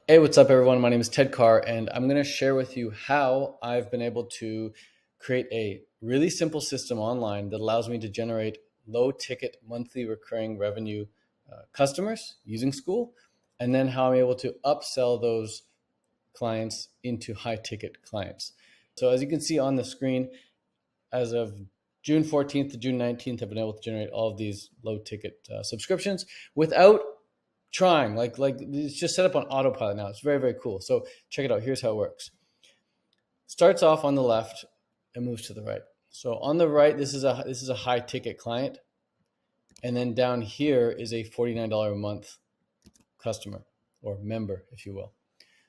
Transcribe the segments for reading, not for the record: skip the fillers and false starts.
Hey, what's up, everyone? My name is Ted Carr, and I'm going to share with you how I've been able to create a really simple system online that allows me to generate low ticket monthly recurring revenue customers using Skool, and then how I'm able to upsell those clients into high ticket clients. So, as you can see on the screen, as of June 14th to June 19th, I've been able to generate all of these low ticket subscriptions without trying. Like it's just set up on autopilot now. It's very, very cool. So check it out. Here's how it works. Starts off on the left and moves to the right. So on the right, this is a high ticket client, and then down here is a $49 a month customer or member, if you will.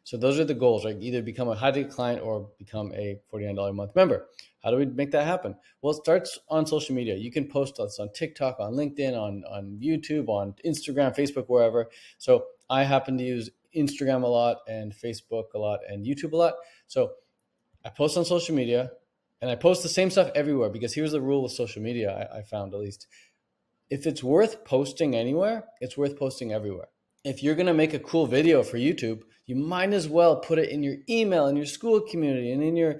So those are the goals, right? Either become a high ticket client or become a $49 a month member. How do we make that happen? Well, it starts on social media. You can post us on TikTok, on LinkedIn, on YouTube, on Instagram, Facebook, wherever. So I happen to use Instagram a lot and Facebook a lot and YouTube a lot. So I post on social media, and I post the same stuff everywhere, because here's the rule with social media, I found at least. If it's worth posting anywhere, it's worth posting everywhere. If you're going to make a cool video for YouTube, you might as well put it in your email, in your Skool community, and in your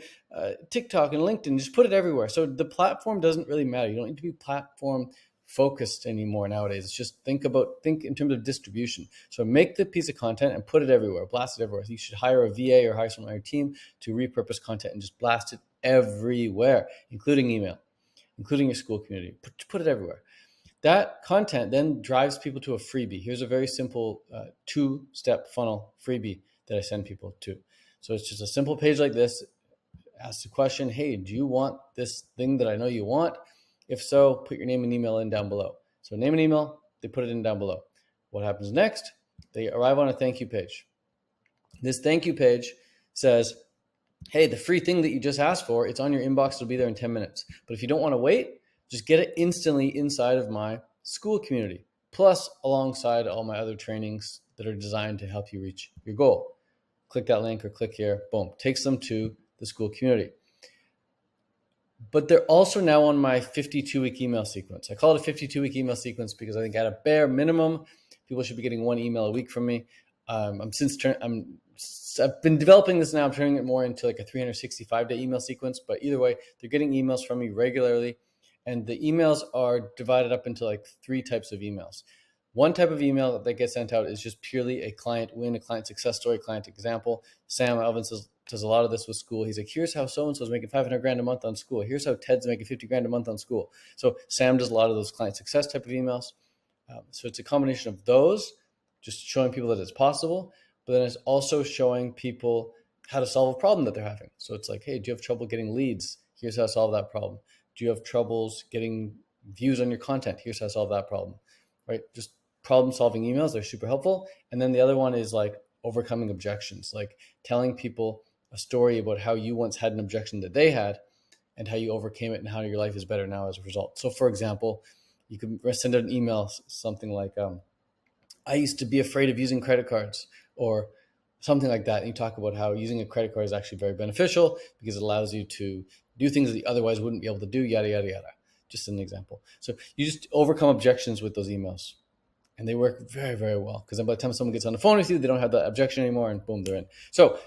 TikTok and LinkedIn. Just put it everywhere. So the platform doesn't really matter. You don't need to be platform focused anymore nowadays. It's just think in terms of distribution. So make the piece of content and put it everywhere, blast it everywhere. You should hire a VA or hire someone on your team to repurpose content and just blast it everywhere, including email, including your Skool community. Put it everywhere. That content then drives people to a freebie. Here's a very simple two-step funnel freebie that I send people to. So it's just a simple page like this. Ask the question, hey, do you want this thing that I know you want? If so, put your name and email in down below. So name and email, they put it in down below. What happens next? They arrive on a thank you page. This thank you page says, hey, the free thing that you just asked for, it's on your inbox. It'll be there in 10 minutes. But if you don't want to wait, just get it instantly inside of my Skool community, plus alongside all my other trainings that are designed to help you reach your goal. Click that link or click here, boom, takes them to the Skool community. But they're also now on my 52-week email sequence. I call it a 52-week email sequence because I think at a bare minimum, people should be getting one email a week from me. I've been developing this now. I'm turning it more into like a 365-day email sequence. But either way, they're getting emails from me regularly. And the emails are divided up into like three types of emails. One type of email that gets sent out is just purely a client win, a client success story, client example. Sam Elvins does a lot of this with Skool. He's like, here's how so-and-so is making 500 grand a month on Skool. Here's how Ted's making 50 grand a month on Skool. So Sam does a lot of those client success type of emails. So it's a combination of those, just showing people that it's possible, but then it's also showing people how to solve a problem that they're having. So it's like, hey, do you have trouble getting leads? Here's how to solve that problem. Do you have troubles getting views on your content? Here's how to solve that problem, right? Just problem-solving emails. They're super helpful. And then the other one is like overcoming objections, like telling people a story about how you once had an objection that they had and how you overcame it and how your life is better now as a result. So for example, you can send out an email, something like, I used to be afraid of using credit cards, or something like that. And you talk about how using a credit card is actually very beneficial because it allows you to do things that you otherwise wouldn't be able to do, yada, yada, yada. Just an example. So you just overcome objections with those emails. And they work very, very well, because by the time someone gets on the phone with you, they don't have that objection anymore, and boom, they're in. So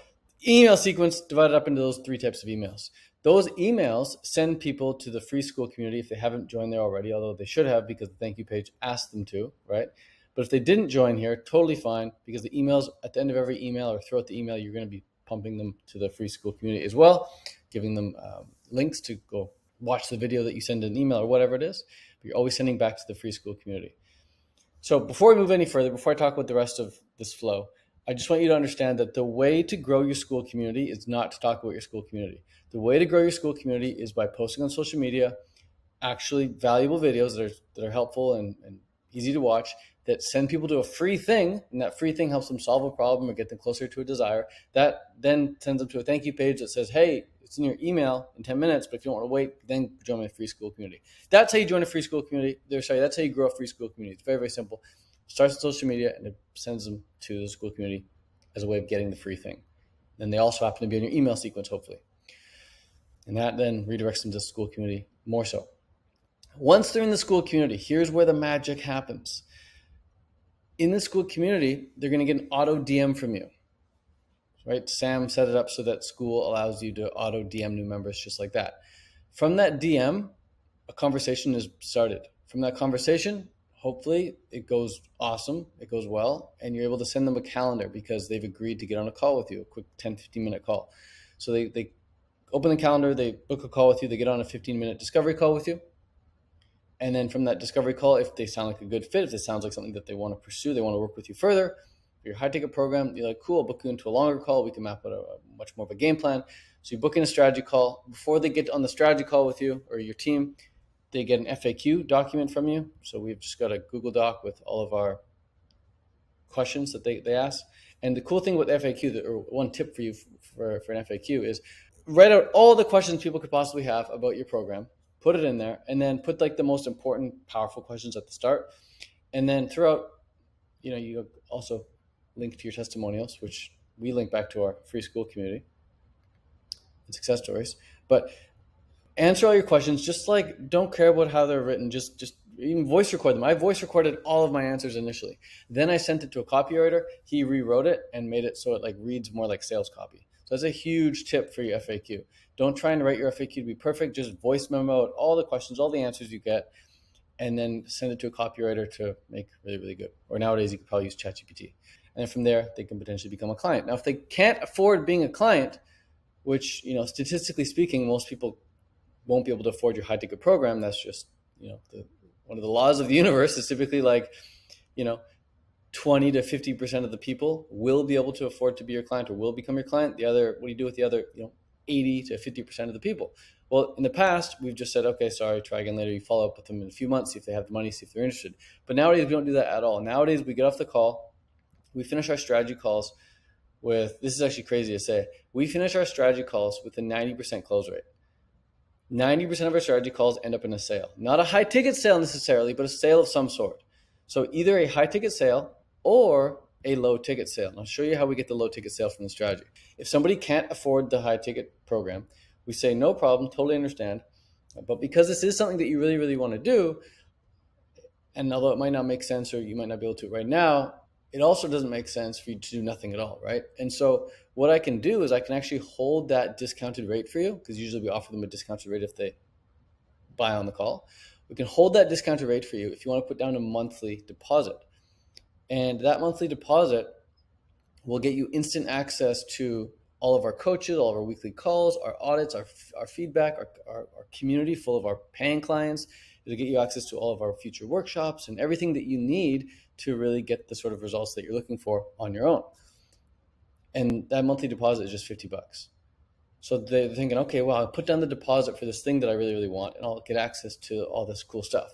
email sequence divided up into those three types of emails. Those emails send people to the free Skool community if they haven't joined there already, although they should have, because the thank you page asked them to, right? But if they didn't join here, totally fine, because the emails at the end of every email or throughout the email, you're going to be pumping them to the free Skool community as well, giving them links to go watch the video that you send an email or whatever it is. But you're always sending back to the free Skool community. So before we move any further, before I talk about the rest of this flow, I just want you to understand that the way to grow your Skool community is not to talk about your Skool community. The way to grow your Skool community is by posting on social media, actually valuable videos that are helpful and easy to watch, that send people to a free thing, and that free thing helps them solve a problem or get them closer to a desire. That then sends them to a thank you page that says, hey, it's in your email in 10 minutes, but if you don't want to wait, then join my free Skool community. That's how you join a free Skool community. That's how you grow a free Skool community. It's very, very simple. It starts with social media, and it sends them to the Skool community as a way of getting the free thing. Then they also happen to be in your email sequence, hopefully. And that then redirects them to the Skool community more so. Once they're in the Skool community, here's where the magic happens. In the Skool community, they're going to get an auto DM from you. right? Sam set it up so that Skool allows you to auto DM new members just like that. From that DM, a conversation is started. From that conversation, hopefully it goes awesome, it goes well, and you're able to send them a calendar because they've agreed to get on a call with you, a quick 10, 15-minute call. So they open the calendar, they book a call with you, they get on a 15-minute discovery call with you. And then from that discovery call, if they sound like a good fit, if it sounds like something that they want to pursue, they want to work with you further, your high ticket program, you're like, cool, I'll book you into a longer call. We can map out a much more of a game plan. So you book in a strategy call. Before they get on the strategy call with you or your team, they get an FAQ document from you. So we've just got a Google Doc with all of our questions that they ask. And the cool thing with FAQ, or one tip for you for an FAQ, is write out all the questions people could possibly have about your program, put it in there, and then put like the most important, powerful questions at the start. And then throughout, you also link to your testimonials, which we link back to our free Skool community and success stories. But answer all your questions. Just like, don't care about how they're written. Just even voice record them. I voice recorded all of my answers initially. Then I sent it to a copywriter. He rewrote it and made it so it like reads more like sales copy. So that's a huge tip for your FAQ. Don't try and write your FAQ to be perfect. Just voice memo out all the questions, all the answers you get, and then send it to a copywriter to make really, really good. Or nowadays, you could probably use ChatGPT. And then from there, they can potentially become a client. Now, if they can't afford being a client, which, statistically speaking, most people won't be able to afford your high ticket program. That's just, one of the laws of the universe is typically like, 20 to 50% of the people will be able to afford to be your client or will become your client. What do you do with the other, 80 to 50% of the people? Well, in the past, we've just said, okay, sorry, try again later. You follow up with them in a few months, see if they have the money, see if they're interested. But nowadays, we don't do that at all. Nowadays, we get off the call, we finish our strategy calls with, this is actually crazy to say, we finish our strategy calls with a 90% close rate. 90% of our strategy calls end up in a sale. Not a high ticket sale necessarily, but a sale of some sort. So either a high ticket sale or a low ticket sale. And I'll show you how we get the low ticket sale from the strategy. If somebody can't afford the high ticket program, we say, no problem, totally understand. But because this is something that you really, really want to do, and although it might not make sense or you might not be able to right now, it also doesn't make sense for you to do nothing at all, right? And so what I can do is I can actually hold that discounted rate for you, because usually we offer them a discounted rate if they buy on the call. We can hold that discounted rate for you if you want to put down a monthly deposit. And that monthly deposit will get you instant access to all of our coaches, all of our weekly calls, our audits, our feedback, our community full of our paying clients. It'll get you access to all of our future workshops and everything that you need to really get the sort of results that you're looking for on your own. And that monthly deposit is just $50. So they're thinking, okay, well, I'll put down the deposit for this thing that I really, really want, and I'll get access to all this cool stuff.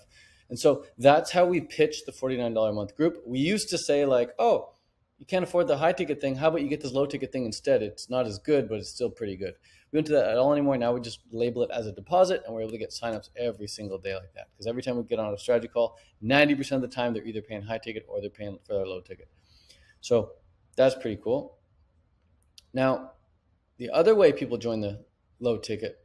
And so that's how we pitch the $49 a month group. We used to say like, oh, you can't afford the high ticket thing. How about you get this low ticket thing instead? It's not as good, but it's still pretty good. We don't do that at all anymore. Now we just label it as a deposit, and we're able to get signups every single day like that. Because every time we get on a strategy call, 90% of the time they're either paying high ticket or they're paying for their low ticket. So that's pretty cool. Now, the other way people join the low ticket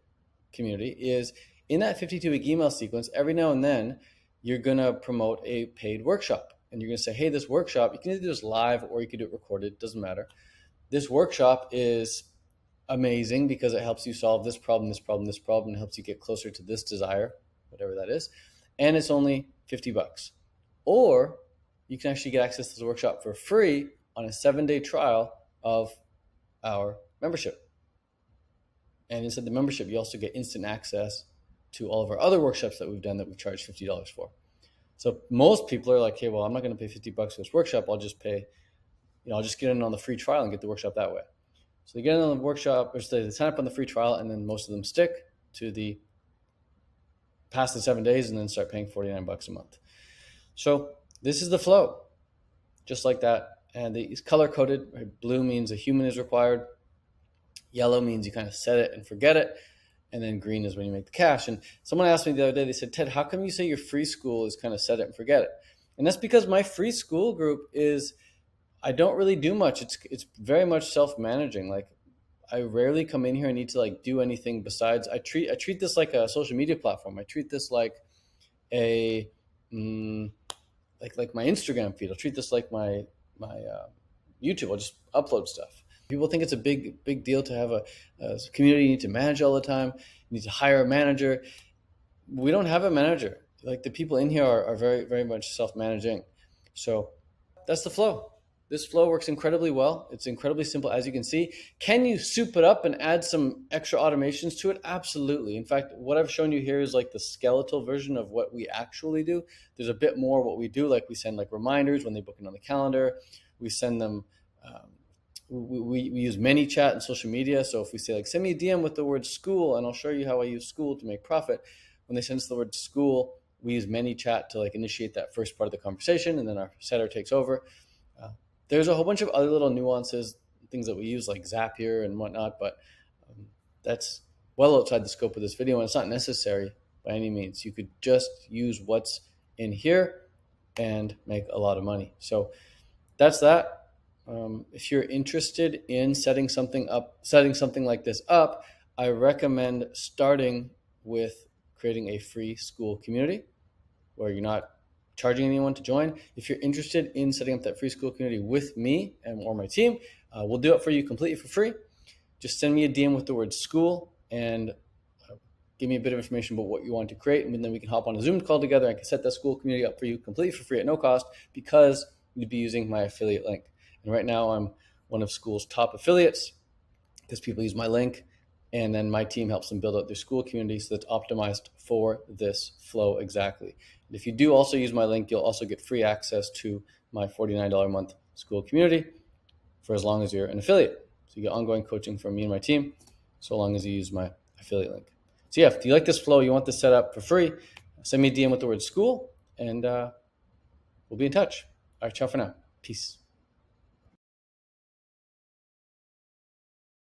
community is in that 52-week email sequence. Every now and then, you're going to promote a paid workshop. And you're going to say, hey, this workshop, you can either do this live or you can do it recorded. Doesn't matter. This workshop is amazing because it helps you solve this problem, this problem, this problem, and helps you get closer to this desire, whatever that is. And it's only $50. Or you can actually get access to the workshop for free on a 7-day trial of our membership. And inside the membership, you also get instant access to all of our other workshops that we've done that we charge $50 for. So most people are like, hey, well, I'm not going to pay $50 for this workshop. I'll just pay, I'll just get in on the free trial and get the workshop that way. So they get in on the workshop, or they sign up on the free trial, and then most of them stick to the past the 7 days and then start paying $49 a month. So this is the flow, just like that. And it's color coded. Right? Blue means a human is required. Yellow means you kind of set it and forget it. And then green is when you make the cash. And someone asked me the other day, they said, Ted, how come you say your free Skool is kind of set it and forget it? And that's because my free Skool group is, I don't really do much. It's very much self-managing. Like I rarely come in here and need to like do anything besides, I treat this like a social media platform. I treat this like a, like my Instagram feed. I'll treat this like my YouTube. I'll just upload stuff. People think it's a big deal to have a community you need to manage all the time. You need to hire a manager. We don't have a manager. Like, the people in here are very, very much self-managing. So that's the flow. This flow works incredibly well. It's incredibly simple, as you can see. Can you soup it up and add some extra automations to it? Absolutely. In fact, what I've shown you here is like the skeletal version of what we actually do. There's a bit more what we do, like we send like reminders when they book in on the calendar. We send them, we use ManyChat and social media. So if we say like, send me a DM with the word Skool, and I'll show you how I use Skool to make profit. When they send us the word Skool, we use ManyChat to like initiate that first part of the conversation, and then our setter takes over. There's a whole bunch of other little nuances, things that we use like Zapier and whatnot, but that's well outside the scope of this video, and it's not necessary by any means. You could just use what's in here and make a lot of money. So that's that. If you're interested in setting something like this up, I recommend starting with creating a free Skool community where you're not charging anyone to join. If you're interested in setting up that free Skool community with me or my team, we'll do it for you completely for free. Just send me a DM with the word Skool and give me a bit of information about what you want to create, and then we can hop on a Zoom call together. I can set that Skool community up for you completely for free at no cost, because you'd be using my affiliate link. And right now I'm one of Skool's top affiliates because people use my link, and then my team helps them build out their Skool community so that's optimized for this flow exactly. And if you do also use my link, you'll also get free access to my $49 a month Skool community for as long as you're an affiliate. So you get ongoing coaching from me and my team so long as you use my affiliate link. So yeah, if you like this flow, you want this set up for free, send me a DM with the word Skool, and we'll be in touch. All right, ciao for now. Peace.